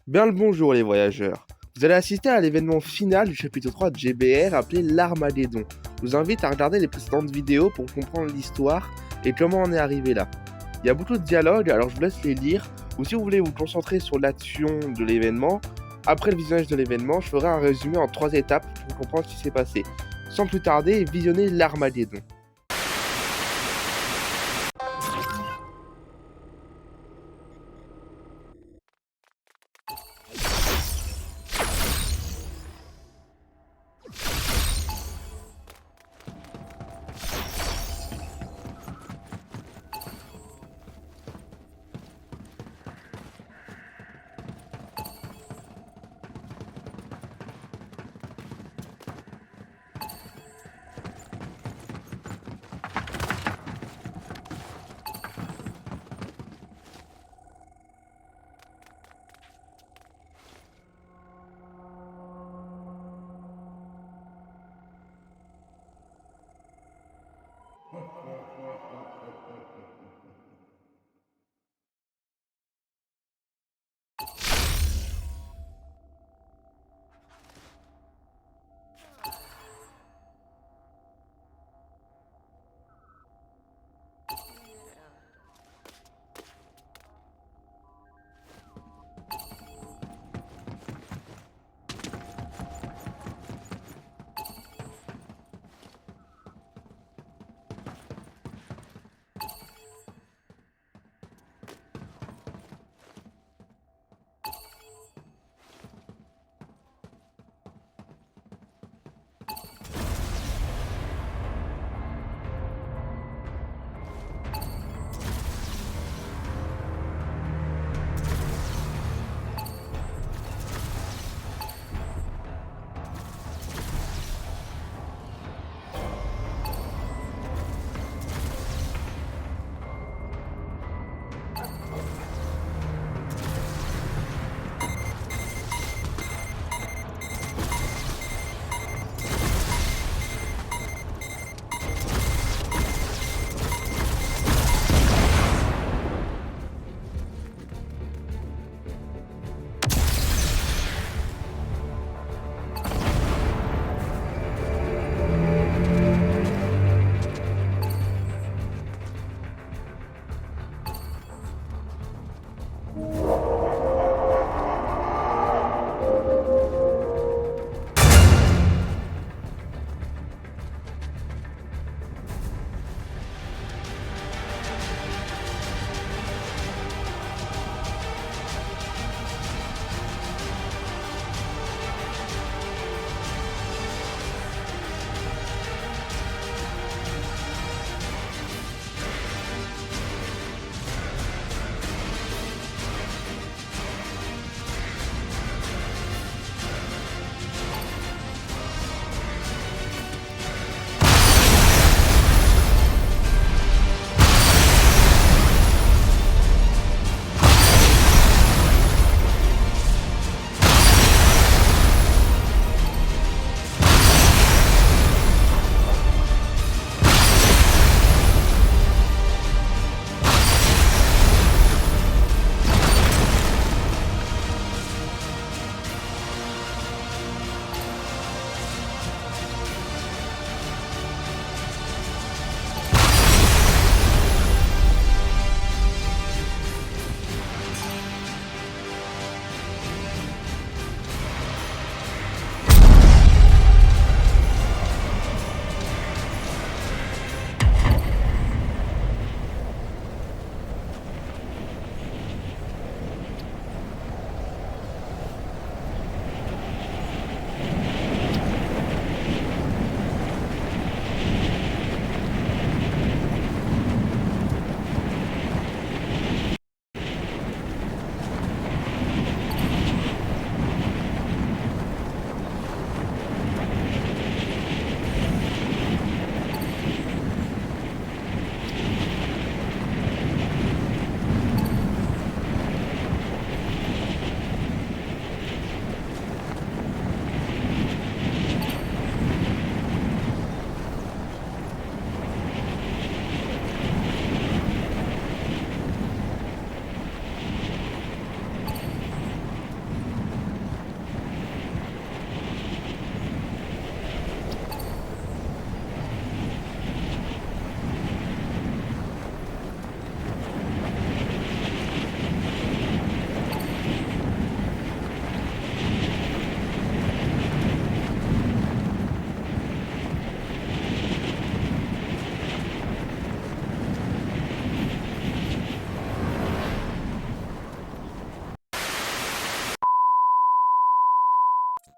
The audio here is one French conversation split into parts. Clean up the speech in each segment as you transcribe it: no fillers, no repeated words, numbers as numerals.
Bien le bonjour les voyageurs. Vous allez assister à l'événement final du chapitre 3 de GBR appelé l'Armageddon. Je vous invite à regarder les précédentes vidéos pour comprendre l'histoire et comment on est arrivé là. Il y a beaucoup de dialogues, alors je vous laisse les lire, ou si vous voulez vous concentrer sur l'action de l'événement, après le visionnage de l'événement, je ferai un résumé en 3 étapes pour comprendre ce qui s'est passé. Sans plus tarder, visionnez l'Armageddon.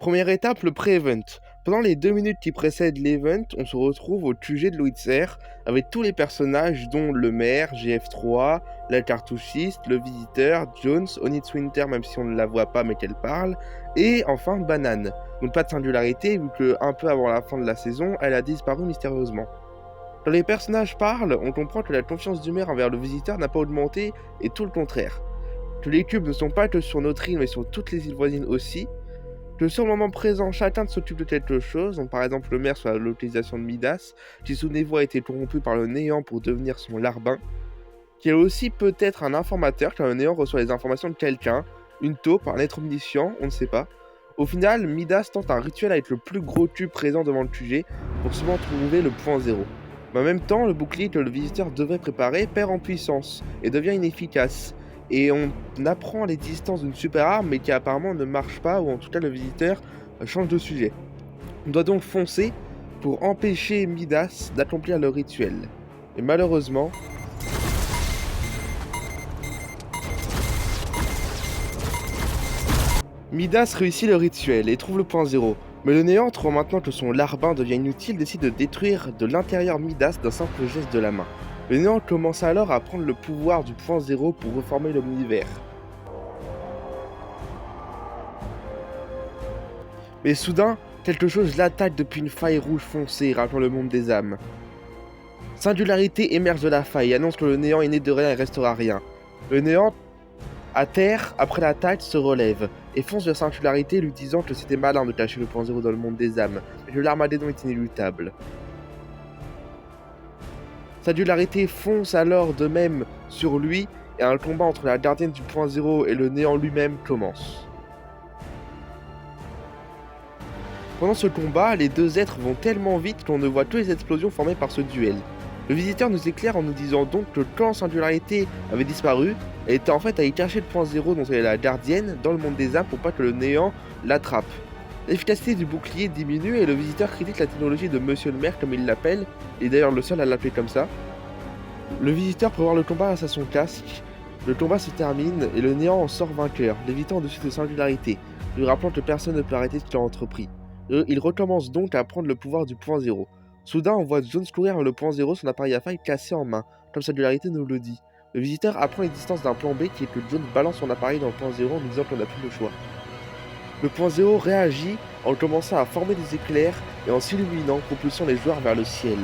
Première étape, le pré-event. Pendant les 2 minutes qui précèdent l'event, on se retrouve au QG de Louitser avec tous les personnages dont le maire, GF3, la cartouchiste, le visiteur, Jones, Onitz Winter même si on ne la voit pas mais qu'elle parle, et enfin Banane. Donc pas de singularité vu que un peu avant la fin de la saison, elle a disparu mystérieusement. Quand les personnages parlent, on comprend que la confiance du maire envers le visiteur n'a pas augmenté et tout le contraire. Que les cubes ne sont pas que sur notre île mais sur toutes les îles voisines aussi, que sur le moment présent, chacun s'occupe de quelque chose, donc par exemple le maire sur la localisation de Midas, qui souvenez-vous a été corrompu par le néant pour devenir son larbin, qui est aussi peut-être un informateur car le néant reçoit les informations de quelqu'un, une taupe, un être omniscient, on ne sait pas. Au final, Midas tente un rituel avec le plus gros cube présent devant le QG pour souvent trouver le point zéro. Mais en même temps, le bouclier que le visiteur devrait préparer perd en puissance et devient inefficace. Et on apprend les distances d'une super arme mais qui apparemment ne marche pas, ou en tout cas le visiteur change de sujet. On doit donc foncer pour empêcher Midas d'accomplir le rituel. Et malheureusement, Midas réussit le rituel et trouve le point zéro. Mais le néant, trouvant maintenant que son larbin devient inutile, décide de détruire de l'intérieur Midas d'un simple geste de la main. Le néant commence alors à prendre le pouvoir du point zéro pour reformer l'univers. Mais soudain, quelque chose l'attaque depuis une faille rouge foncée, rappelant le monde des âmes. Singularité émerge de la faille et annonce que le néant est né de rien et restera rien. Le néant, à terre, après l'attaque, se relève et fonce vers Singularité lui disant que c'était malin de cacher le point zéro dans le monde des âmes, et que l'Armageddon est inéluctable. Singularité fonce alors de même sur lui et un combat entre la gardienne du point zéro et le néant lui-même commence. Pendant ce combat, les deux êtres vont tellement vite qu'on ne voit que les explosions formées par ce duel. Le visiteur nous éclaire en nous disant donc que quand Singularité avait disparu, elle était en fait allée cacher le point zéro dont elle est la gardienne dans le monde des âmes pour pas que le néant l'attrape. L'efficacité du bouclier diminue et le visiteur critique la technologie de Monsieur le Maire comme il l'appelle, et d'ailleurs le seul à l'appeler comme ça. Le visiteur peut voir le combat grâce à son casque. Le combat se termine et le néant en sort vainqueur, l'évitant au-dessus de Singularité, lui rappelant que personne ne peut arrêter ce qu'il a entrepris. Il recommence donc à prendre le pouvoir du point zéro. Soudain, on voit Jones courir vers le point zéro, son appareil à faille cassé en main, comme Singularité nous le dit. Le visiteur apprend les distances d'un plan B qui est que Jones balance son appareil dans le point zéro en nous disant qu'on n'a plus le choix. Le point zéro réagit en commençant à former des éclairs et en s'illuminant, propulsant les joueurs vers le ciel.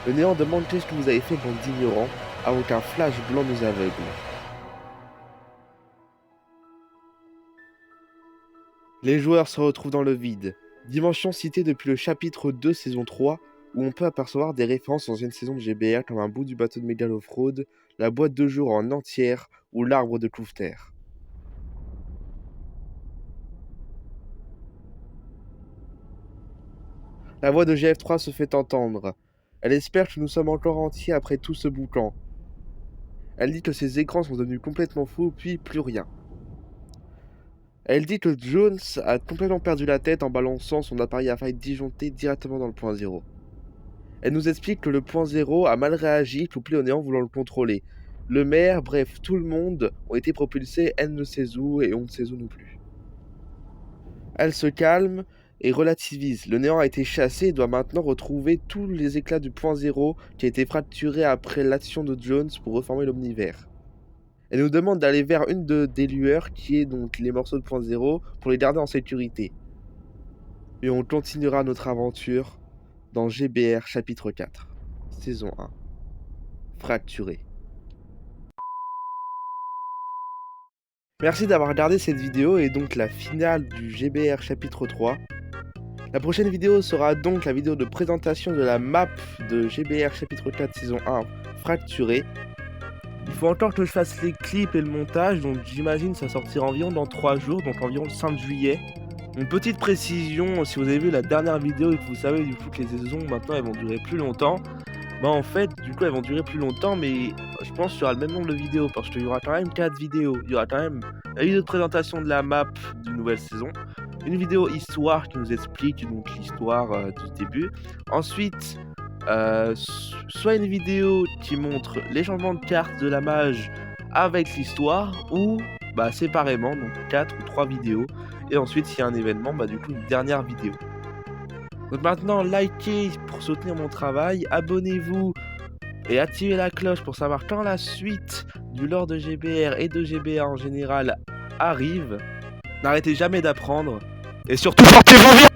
Le néant demande qu'est-ce que vous avez fait, bande d'ignorants, avant qu'un flash blanc nous aveugle. Les joueurs se retrouvent dans le vide, dimension citée depuis le chapitre 2 saison 3, où on peut apercevoir des références dans une saison de GBR comme un bout du bateau de Megalofraude, la boîte de jour en entière ou l'arbre de Cloufter. La voix de GF3 se fait entendre. Elle espère que nous sommes encore entiers après tout ce boucan. Elle dit que ses écrans sont devenus complètement fous, puis plus rien. Elle dit que Jones a complètement perdu la tête en balançant son appareil à faille disjoncté directement dans le point zéro. Elle nous explique que le point zéro a mal réagi, couplé au néant voulant le contrôler. Le maire, bref, tout le monde ont été propulsés, elle ne sait où et on ne sait où non plus. Elle se calme et relativise. Le néant a été chassé et doit maintenant retrouver tous les éclats du point zéro qui a été fracturé après l'action de Jones pour reformer l'omnivers. Elle nous demande d'aller vers une des lueurs qui est donc les morceaux de point zéro pour les garder en sécurité. Et on continuera notre aventure dans GBR chapitre 4, saison 1. Fracturé. Merci d'avoir regardé cette vidéo et donc la finale du GBR chapitre 3. La prochaine vidéo sera donc la vidéo de présentation de la map de GBR chapitre 4 saison 1 Fracturé. Il faut encore que je fasse les clips et le montage, donc j'imagine que ça sortira environ dans 3 jours, donc environ le 5 juillet. Une petite précision, si vous avez vu la dernière vidéo et que vous savez du coup que les saisons maintenant elles vont durer plus longtemps, bah en fait du coup elles vont durer plus longtemps, mais je pense qu'il y aura le même nombre de vidéos parce qu'il y aura quand même 4 vidéos. Il y aura quand même la vidéo de présentation de la map d'une nouvelle saison, une vidéo histoire qui nous explique donc l'histoire du début, ensuite soit une vidéo qui montre les changements de cartes de la mage avec l'histoire, ou séparément, donc 4 ou 3 vidéos. Et ensuite, s'il y a un événement, du coup, une dernière vidéo. Donc maintenant, likez pour soutenir mon travail, abonnez-vous et activez la cloche pour savoir quand la suite du lore de GBR et de GBA en général arrive. N'arrêtez jamais d'apprendre. Et surtout, portez-vous bien!